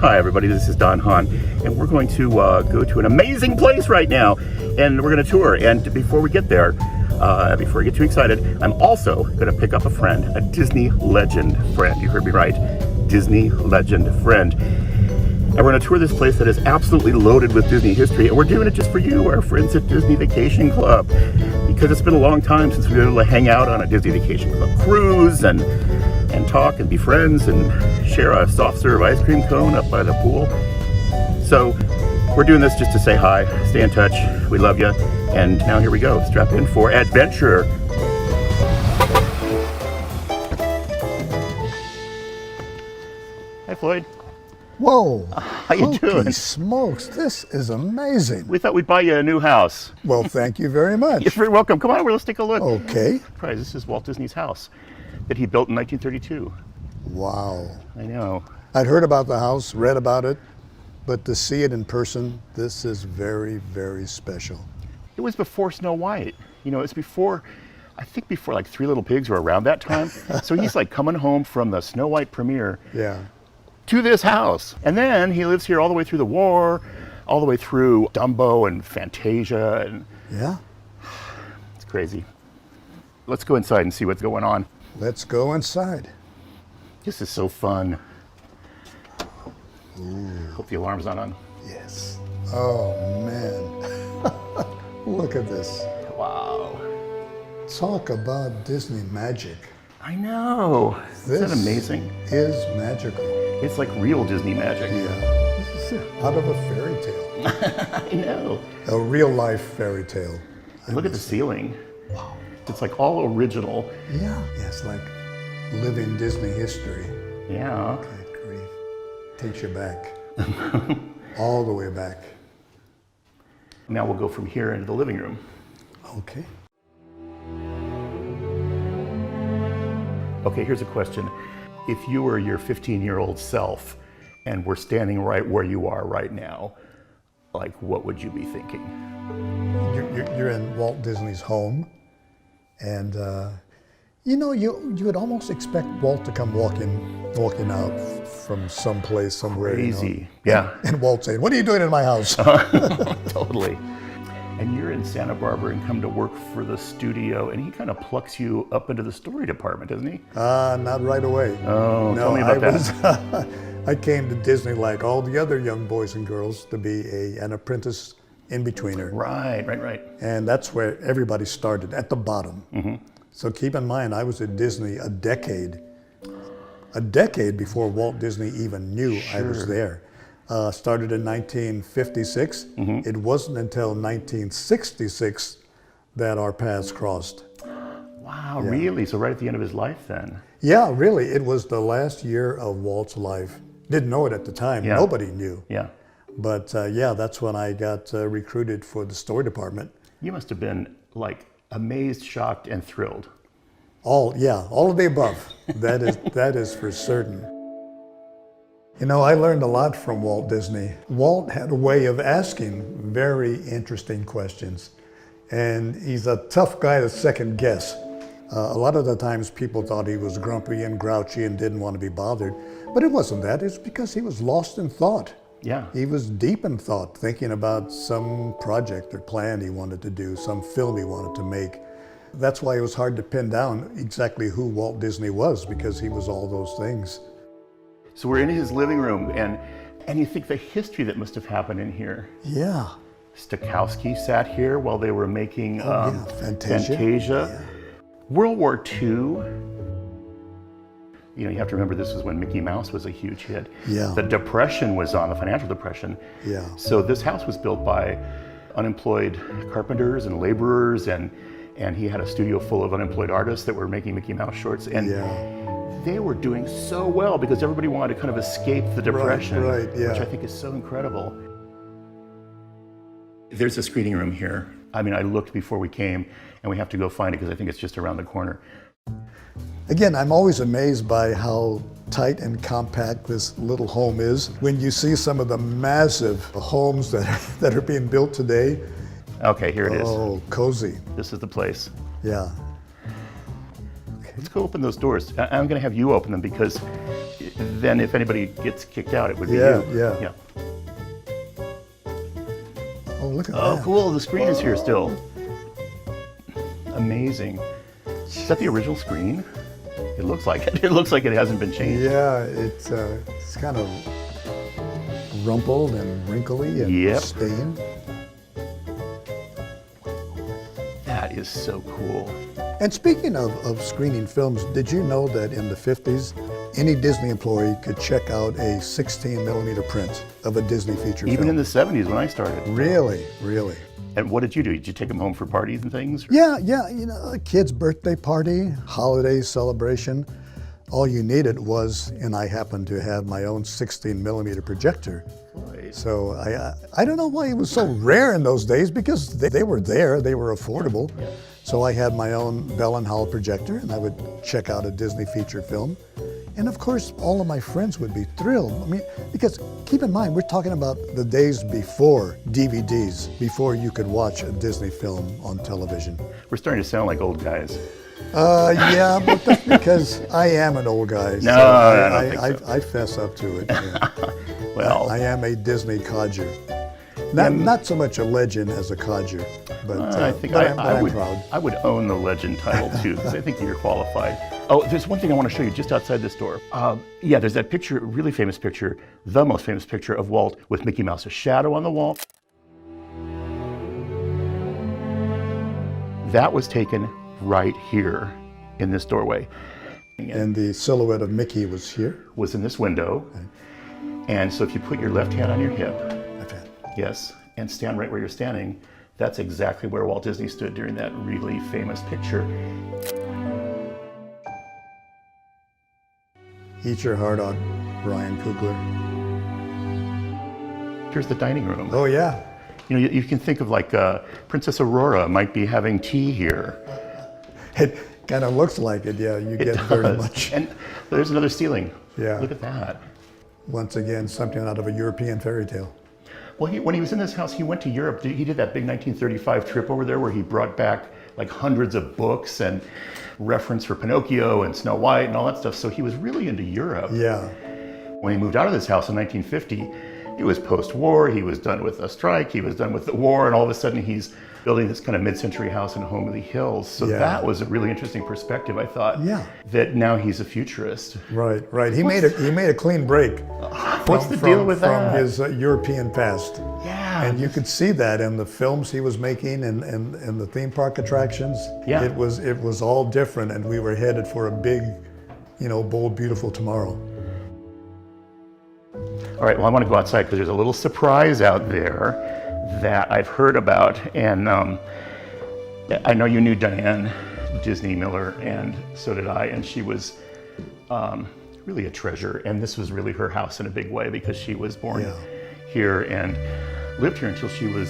Hi everybody, this is Don Hahn, and we're going to go to an amazing place right now, and we're going to tour. And before we get there, before I get too excited, I'm also going to pick up a friend, a Disney legend friend. You heard me right, Disney legend friend. And we're going to tour this place that is absolutely loaded with Disney history, and we're doing it just for you, our friends at Disney Vacation Club, because it's been a long time since we were able to hang out on a Disney Vacation Club cruise and talk and be friends and share a soft serve ice cream cone up by the pool. So we're doing this just to say hi, stay in touch, we love you, and now here we go, strap in for adventure. Hi Floyd. Whoa, how you doing? Holy smokes, this is amazing. We thought we'd buy you a new house. Well, thank you very much. You're very welcome. Come on over, let's take a look. Okay. Surprise, this is Walt Disney's house that he built in 1932. Wow. I know. I'd heard about the house, read about it, but to see it in person, this is very, very special. It was before Snow White. You know, it's before, I think before like Three Little Pigs were around that time. So he's like coming home from the Snow White premiere to this house. And then he lives here all the way through the war, all the way through Dumbo and Fantasia. And yeah. It's crazy. Let's go inside and see what's going on. Let's go inside. This is so fun. Ooh. Hope the alarm's not on. Yes. Oh, man. Look at this. Wow. Talk about Disney magic. I know. Isn't that amazing? Is magical. It's like real Disney magic. Yeah. This is out of a fairy tale. I know. A real life fairy tale. Look at the ceiling. Wow. It's like all original. Yeah. Yeah, it's like living Disney history. Yeah. Good grief. Takes you back. All the way back. Now we'll go from here into the living room. Okay. Okay, here's a question. If you were your 15-year-old self and were standing right where you are right now, like what would you be thinking? You're in Walt Disney's home, and you know, you would almost expect Walt to come walking out from someplace, somewhere. Crazy, you know, yeah. And Walt saying, "What are you doing in my house?" Totally. And you're in Santa Barbara and come to work for the studio, and he kind of plucks you up into the story department, doesn't he? Not right away. Oh, no, tell me about that. I came to Disney like all the other young boys and girls to be an apprentice in-betweener. Right. And that's where everybody started, at the bottom. Mm-hmm. So keep in mind, I was at Disney a decade before Walt Disney even knew I was there. Started in 1956. Mm-hmm. It wasn't until 1966 that our paths crossed. Wow, yeah. Really? So right at the end of his life then? Yeah, really. It was the last year of Walt's life. Didn't know it at the time. Yeah. Nobody knew. Yeah. But yeah, that's when I got recruited for the story department. You must have been like amazed, shocked, and thrilled. All of the above. That is for certain. You know, I learned a lot from Walt Disney. Walt had a way of asking very interesting questions, and he's a tough guy to second guess. A lot of the times people thought he was grumpy and grouchy and didn't want to be bothered, but it wasn't that. It's because he was lost in thought. Yeah. He was deep in thought, thinking about some project or plan he wanted to do, some film he wanted to make. That's why it was hard to pin down exactly who Walt Disney was, because he was all those things. So we're in his living room, and you think the history that must have happened in here. Yeah. Stokowski sat here while they were making Fantasia. Yeah. World War II. You know, you have to remember this was when Mickey Mouse was a huge hit. Yeah. The Depression was on, the financial depression. Yeah. So this house was built by unemployed carpenters and laborers, and he had a studio full of unemployed artists that were making Mickey Mouse shorts. And they were doing so well because everybody wanted to kind of escape the depression, which I think is so incredible. There's a screening room here. I mean, I looked before we came, and we have to go find it because I think it's just around the corner. Again, I'm always amazed by how tight and compact this little home is. When you see some of the massive homes that are being built today. Okay, here it is. Oh, cozy. This is the place. Yeah. Let's go open those doors. I'm going to have you open them because then if anybody gets kicked out, it would be you. Yeah. Oh, look at that. Oh, cool. The screen is here still. Amazing. Is that the original screen? It looks like it. It looks like it hasn't been changed. Yeah, it's kind of rumpled and wrinkly and stained. That is so cool. And speaking of screening films, did you know that in the 50s, any Disney employee could check out a 16mm print of a Disney feature film? Even in the 70s when I started. Really, really. And what did you do? Did you take them home for parties and things? Yeah, you know, a kid's birthday party, holiday celebration. All you needed was, and I happened to have my own 16mm projector. Right. So I don't know why it was so rare in those days, because they were there, they were affordable. Yeah. So I had my own Bell & Howell projector, and I would check out a Disney feature film. And of course, all of my friends would be thrilled. I mean, because keep in mind, we're talking about the days before DVDs, before you could watch a Disney film on television. We're starting to sound like old guys. Yeah, but that's because I am an old guy. No, so I don't think so. I fess up to it. Yeah. Well, I am a Disney codger. Not so much a legend as a codger, but I think I'm would, proud. I would own the legend title too, because I think you're qualified. Oh, there's one thing I want to show you just outside this door. Yeah, there's that picture, really famous picture, the most famous picture of Walt with Mickey Mouse's shadow on the wall. That was taken right here in this doorway. And the silhouette of Mickey was here? Was in this window. And so if you put your left hand on your hip, yes, and stand right where you're standing, that's exactly where Walt Disney stood during that really famous picture. Eat your heart out, Ryan Coogler. Here's the dining room. Oh, yeah. You know, you can think of like Princess Aurora might be having tea here. It kind of looks like it, yeah. You get very much. And there's another ceiling. Yeah. Look at that. Once again, something out of a European fairy tale. Well, when he was in this house, he went to Europe. He did that big 1935 trip over there where he brought back like hundreds of books and reference for Pinocchio and Snow White and all that stuff. So he was really into Europe. Yeah. When he moved out of this house in 1950, it was post-war. He was done with a strike. He was done with the war. And all of a sudden, he's building this kind of mid-century house in Home of the Hills. So that was a really interesting perspective, I thought. Yeah. That now he's a futurist. Right, right. He made a clean break. What's the deal with that? From his European past. Yeah. And you could see that in the films he was making and the theme park attractions. Yeah. It was all different, and we were headed for a big, you know, bold, beautiful tomorrow. All right, well, I want to go outside because there's a little surprise out there that I've heard about. And I know you knew Diane Disney Miller, and so did I. And she was really a treasure. And this was really her house in a big way because she was born here and lived here until she was,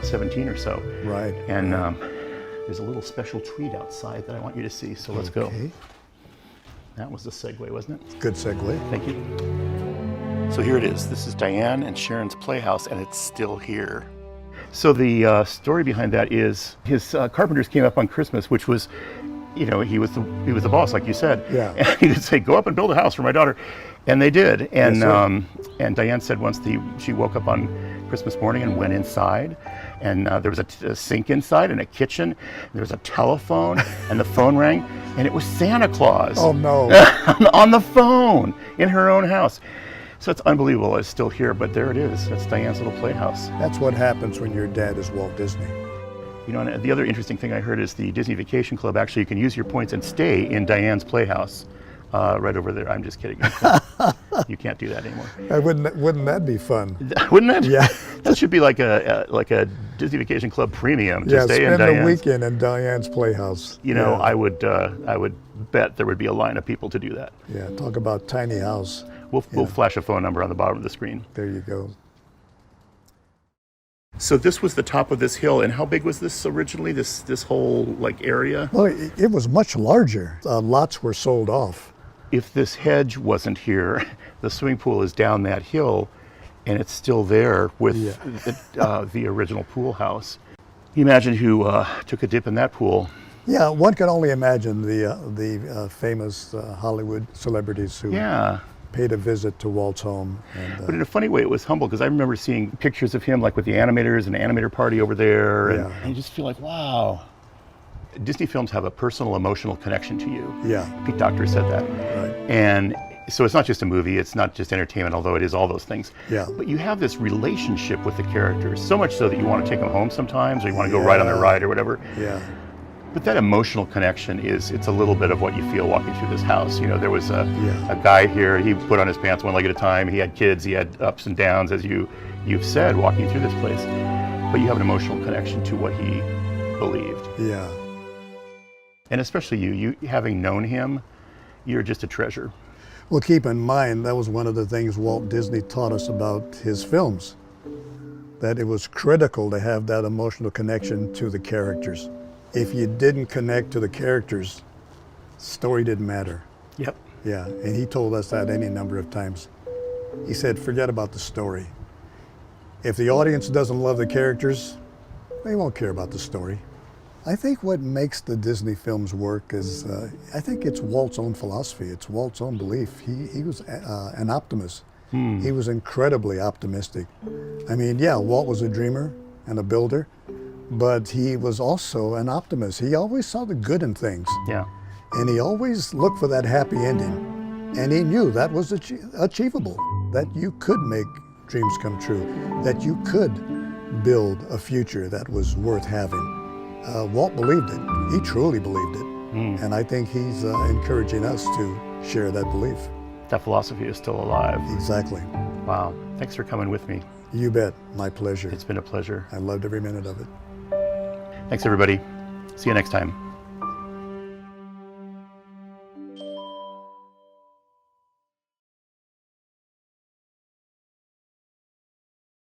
17 or so. Right. And there's a little special treat outside that I want you to see. So let's go. That was the segue, wasn't it? Good segue. Thank you. So here it is. This is Diane and Sharon's playhouse, and it's still here. So the story behind that is his carpenters came up on Christmas, which was, he was the boss, like you said. Yeah. And he would say, "Go up and build a house for my daughter," and they did. And yes, and Diane said once she woke up on Christmas morning and went inside, and there was a sink inside and a kitchen. And there was a telephone, and the phone rang, and it was Santa Claus. Oh no! On the phone in her own house. So it's unbelievable it's still here, but there it is. That's Diane's little playhouse. That's what happens when your dad is Walt Disney. You know, and the other interesting thing I heard is the Disney Vacation Club, actually you can use your points and stay in Diane's playhouse right over there. I'm just kidding. You can't do that anymore. Wouldn't that be fun? Wouldn't it? Yeah. That should be like a Disney Vacation Club premium to stay in Diane's. Spend the weekend in Diane's playhouse. You know, I would bet there would be a line of people to do that. Yeah, talk about tiny house. We'll flash a phone number on the bottom of the screen. There you go. So this was the top of this hill, and how big was this originally? This whole area? Well, it was much larger. Lots were sold off. If this hedge wasn't here, the swimming pool is down that hill, and it's still there with the original pool house. You imagine who took a dip in that pool Yeah, one can only imagine the famous Hollywood celebrities who paid a visit to Walt's home. And, but in a funny way, it was humble, because I remember seeing pictures of him like with the animators and animator party over there, and you just feel like, wow. Disney films have a personal, emotional connection to you. Yeah. Pete Docter said that. Right. And so it's not just a movie, it's not just entertainment, although it is all those things. Yeah. But you have this relationship with the characters, so much so that you want to take them home sometimes, or you want to go ride on their ride or whatever. Yeah. But that emotional connection it's a little bit of what you feel walking through this house. You know, there was a guy here, he put on his pants one leg at a time, he had kids, he had ups and downs, as you've said, walking through this place. But you have an emotional connection to what he believed. Yeah. And especially you having known him, you're just a treasure. Well, keep in mind, that was one of the things Walt Disney taught us about his films, that it was critical to have that emotional connection to the characters. If you didn't connect to the characters, story didn't matter. Yep. Yeah, and he told us that any number of times. He said, forget about the story. If the audience doesn't love the characters, they won't care about the story. I think what makes the Disney films work is, I think it's Walt's own philosophy. It's Walt's own belief. He was an optimist. He was incredibly optimistic. I mean, yeah, Walt was a dreamer and a builder, but he was also an optimist. He always saw the good in things. Yeah. And he always looked for that happy ending. And he knew that was achievable, that you could make dreams come true, that you could build a future that was worth having. Walt believed it. He truly believed it. And I think he's encouraging us to share that belief. That philosophy is still alive. Exactly. Wow. Thanks for coming with me. You bet. My pleasure. It's been a pleasure. I loved every minute of it. Thanks, everybody. See you next time.